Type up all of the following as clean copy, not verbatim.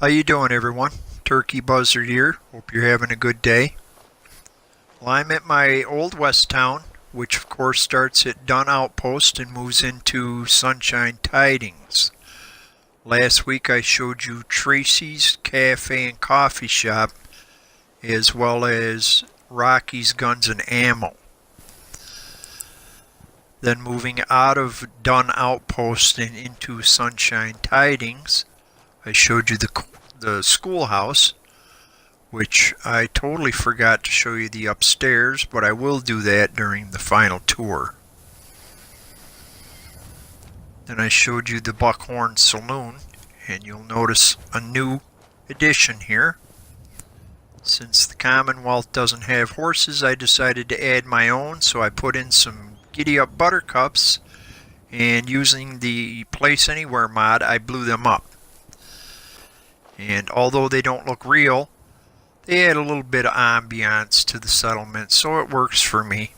How you doing, everyone? Turkey Buzzard here. Hope you're having a good day. Well, I'm at my old west town, which of course starts at Dunn Outpost and moves into Sunshine Tidings. Last week I showed you Tracy's Café and Coffee Shop, as well as Rocky's Guns and Ammo. Then moving out of Dunn Outpost and into Sunshine Tidings, I showed you the schoolhouse, which I totally forgot to show you the upstairs, but I will do that during the final tour. Then I showed you the Buckhorn Saloon, and you'll notice a new addition here. Since the Commonwealth doesn't have horses, I decided to add my own, so I put in some Giddy Up Buttercups, and using the Place Anywhere mod, I blew them up. And although they don't look real, they add a little bit of ambiance to the settlement, so it works for me.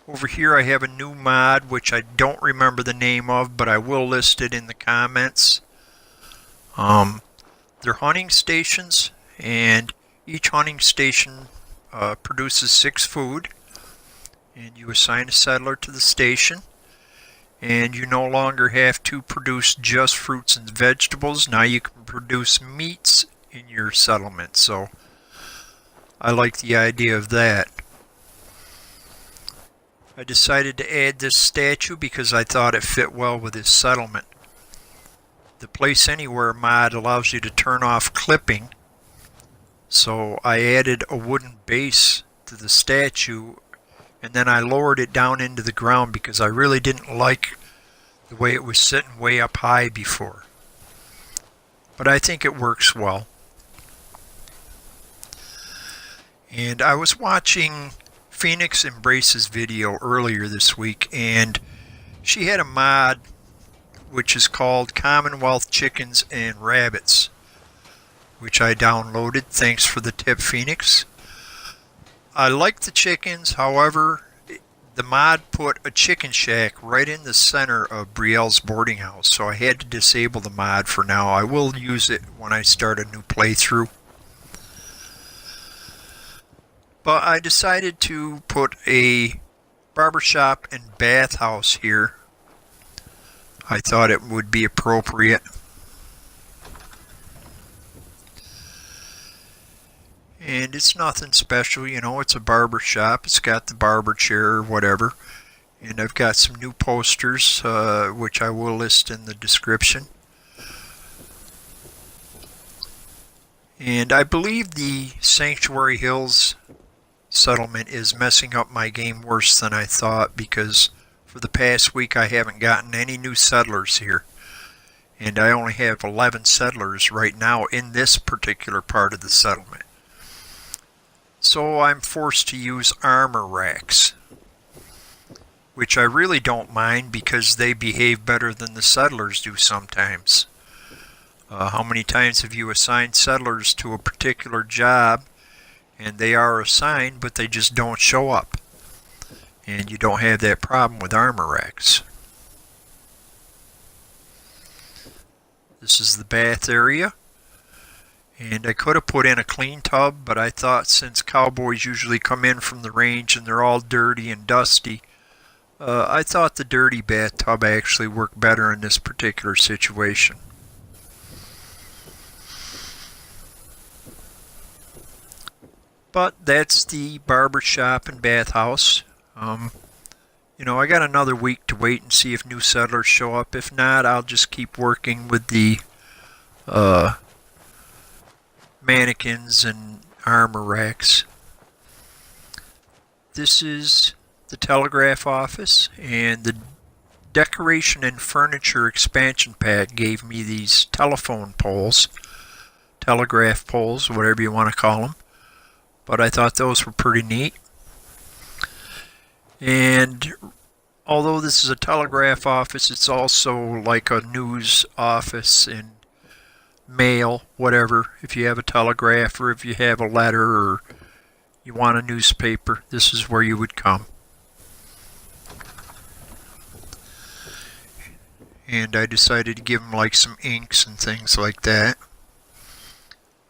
Over here I have a new mod which I don't remember the name of, but I will list it in the comments. They're hunting stations, and each hunting station produces 6 food, and you assign a settler to the station. And you no longer have to produce just fruits and vegetables. Now you can produce meats in your settlement. So I like the idea of that. I decided to add this statue because I thought it fit well with this settlement. The Place Anywhere mod allows you to turn off clipping. So I added a wooden base to the statue, and then I lowered it down into the ground because I really didn't like the way it was sitting way up high before. But I think it works well. And I was watching Phoenix Embrace's video earlier this week, and she had a mod which is called Commonwealth Chickens and Rabbits, which I downloaded. Thanks for the tip, Phoenix. I like the chickens, however, the mod put a chicken shack right in the center of Brielle's boarding house, so I had to disable the mod for now. I will use it when I start a new playthrough. But I decided to put a barbershop and bathhouse here. I thought it would be appropriate. And it's nothing special, you know, it's a barber shop. It's got the barber chair or whatever. And I've got some new posters, which I will list in the description. And I believe the Sanctuary Hills settlement is messing up my game worse than I thought, because for the past week I haven't gotten any new settlers here. And I only have 11 settlers right now in this particular part of the settlement. So I'm forced to use armor racks, which I really don't mind because they behave better than the settlers do sometimes. How many times have you assigned settlers to a particular job and they are assigned but they just don't show up? And you don't have that problem with armor racks. This is the bath area. And I could have put in a clean tub, but I thought since cowboys usually come in from the range and they're all dirty and dusty, I thought the dirty bathtub actually worked better in this particular situation. But that's the barbershop and bathhouse. You know, I got another week to wait and see if new settlers show up. If not, I'll just keep working with the mannequins and armor racks. This is the telegraph office, and the decoration and furniture expansion pack gave me these telephone poles, telegraph poles, whatever you want to call them. But I thought those were pretty neat. And although this is a telegraph office, it's also like a news office and mail, whatever. If you have a telegraph, or if you have a letter, or you want a newspaper, this is where you would come. and I decided to give him like some inks and things like that.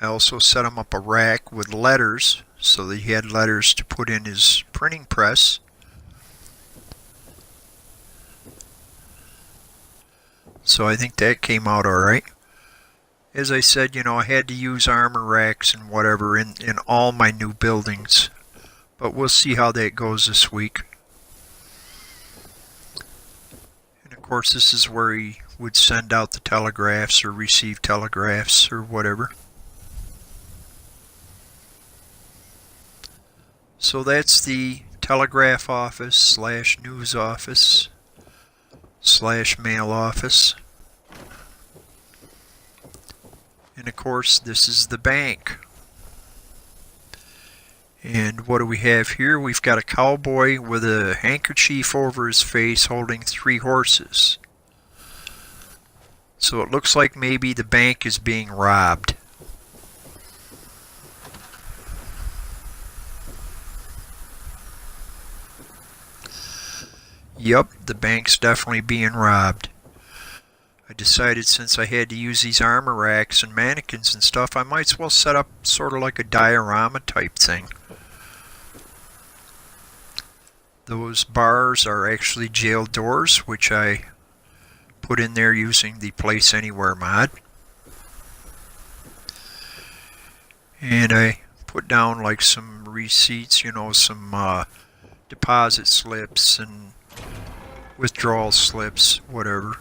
I also set him up a rack with letters so that he had letters to put in his printing press. So I think that came out alright. As I said, you know, I had to use armor racks and whatever in all my new buildings. But we'll see how that goes this week. And of course this is where he would send out the telegraphs or receive telegraphs or whatever. So that's the telegraph office / news office / mail office. And of course this is the bank. And what do we have here? We've got a cowboy with a handkerchief over his face holding 3 horses. So it looks like maybe the bank is being robbed. Yep, the bank's definitely being robbed. I decided since I had to use these armor racks and mannequins and stuff, I might as well set up sort of like a diorama type thing. Those bars are actually jail doors, which I put in there using the Place Anywhere mod. And I put down like some receipts, you know, some deposit slips and withdrawal slips, whatever.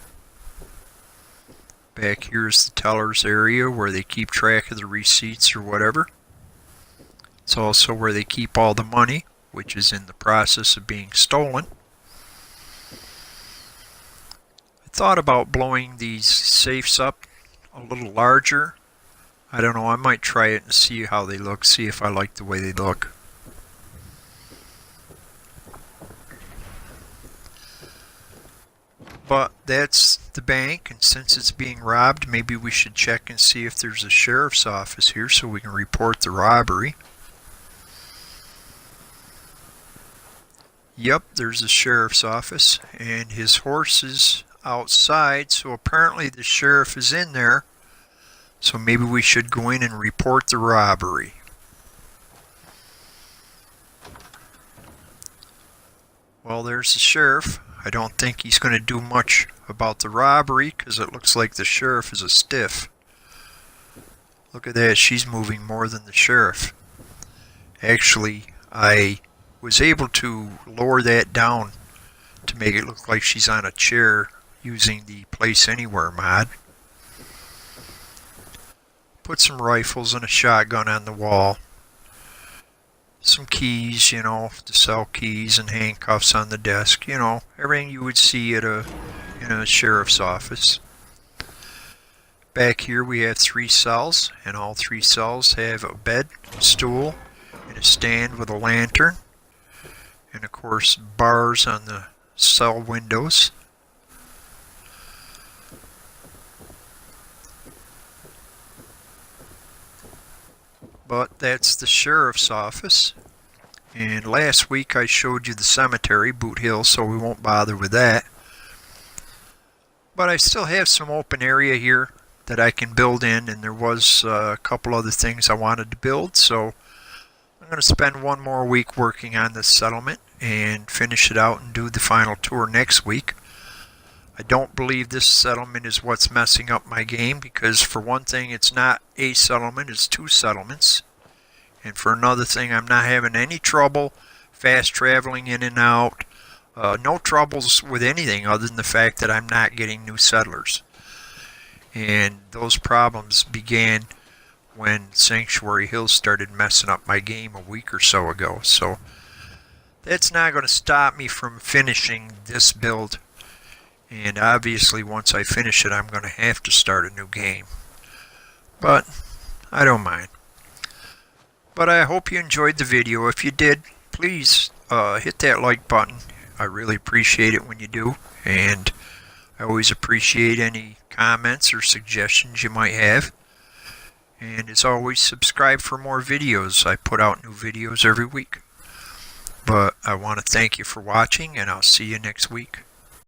Back here's the teller's area where they keep track of the receipts or whatever. It's also where they keep all the money, which is in the process of being stolen. I thought about blowing these safes up a little larger. I don't know, I might try it and see how they look, see if I like the way they look. But that's the bank, and since it's being robbed, maybe we should check and see if there's a sheriff's office here so we can report the robbery. Yep, there's a sheriff's office, and his horse is outside, so apparently the sheriff is in there. So maybe we should go in and report the robbery. Well, there's the sheriff. I don't think he's going to do much about the robbery because it looks like the sheriff is a stiff. Look at that, she's moving more than the sheriff. Actually, I was able to lower that down to make it look like she's on a chair using the Place Anywhere mod. Put some rifles and a shotgun on the wall. Some keys, you know, to sell keys and handcuffs on the desk, you know, everything you would see at in a sheriff's office. Back here we have 3 cells, and all 3 cells have a bed, a stool, and a stand with a lantern, and of course bars on the cell windows. But that's the sheriff's office. And last week I showed you the cemetery, Boot Hill, so we won't bother with that. But I still have some open area here that I can build in, and there was a couple other things I wanted to build, so I'm going to spend one more week working on this settlement and finish it out and do the final tour next week. I don't believe this settlement is what's messing up my game, because for one thing it's not a settlement, it's 2 settlements. And for another thing, I'm not having any trouble fast traveling in and out. No troubles with anything other than the fact that I'm not getting new settlers. And those problems began when Sanctuary Hills started messing up my game a week or so ago. So that's not going to stop me from finishing this build. And obviously once I finish it, I'm going to have to start a new game. But I don't mind. But I hope you enjoyed the video. If you did, please hit that like button. I really appreciate it when you do. And I always appreciate any comments or suggestions you might have. And as always, subscribe for more videos. I put out new videos every week. But I want to thank you for watching, and I'll see you next week.